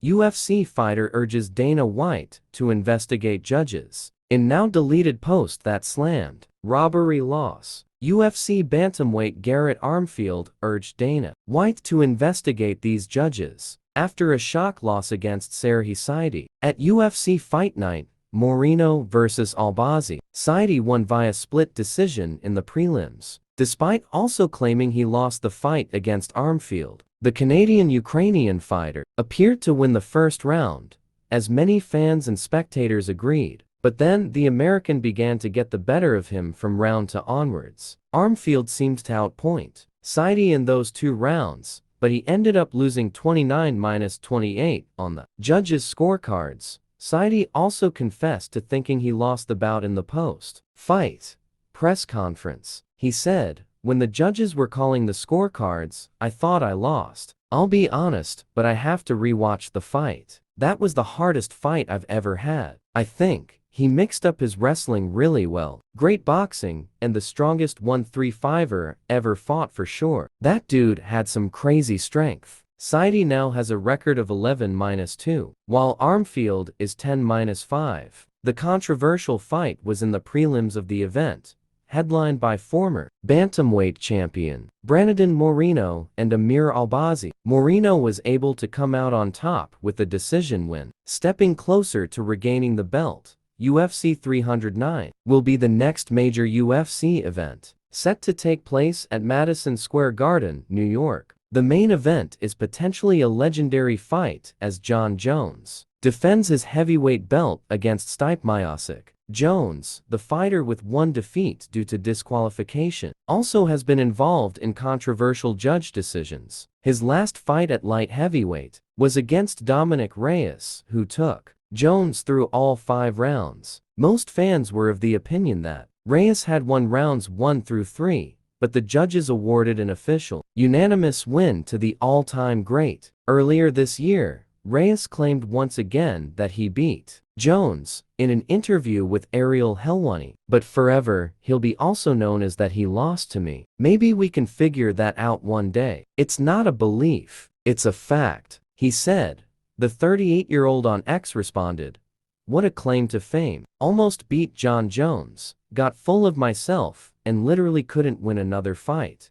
UFC fighter urges Dana White to investigate judges. In now deleted post that slammed robbery loss, UFC bantamweight Garrett Armfield urged Dana White to investigate these judges after a shock loss against Serhi Saidi. At UFC Fight Night, Moreno vs. Albazi, Saidi won via split decision in the prelims, despite also claiming he lost the fight against Armfield. The Canadian-Ukrainian fighter appeared to win the first round, as many fans and spectators agreed, but then the American began to get the better of him from round 2 onwards. Armfield seemed to outpoint Saidi in those 2 rounds, but he ended up losing 29-28 on the judges' scorecards. Saidi also confessed to thinking he lost the bout in the post-fight press conference. He said, "When the judges were calling the scorecards, I thought I lost. I'll be honest, but I have to rewatch the fight. That was the hardest fight I've ever had. I think he mixed up his wrestling really well. Great boxing, and the strongest 135er ever fought for sure. That dude had some crazy strength." Saidi now has a record of 11-2, while Armfield is 10-5. The controversial fight was in the prelims of the event, headlined by former bantamweight champion Brandon Moreno and Amir Albazi. Moreno was able to come out on top with a decision win, stepping closer to regaining the belt. UFC 309 will be the next major UFC event, set to take place at Madison Square Garden, New York. The main event is potentially a legendary fight as Jon Jones defends his heavyweight belt against Stipe Miocic. Jones, the fighter with 1 defeat due to disqualification, also has been involved in controversial judge decisions. His last fight at light heavyweight was against Dominic Reyes, who took Jones through all 5 rounds. Most fans were of the opinion that Reyes had won rounds 1 through 3, but the judges awarded an official unanimous win to the all-time great. Earlier this year, Reyes claimed once again that he beat Jones in an interview with Ariel Helwani, but forever he'll be also known as that he lost to me. Maybe we can figure that out one day. It's not a belief, it's a fact, he said. The 38-year-old on X responded, "What a claim to fame. Almost beat Jon Jones, got full of myself, and literally couldn't win another fight."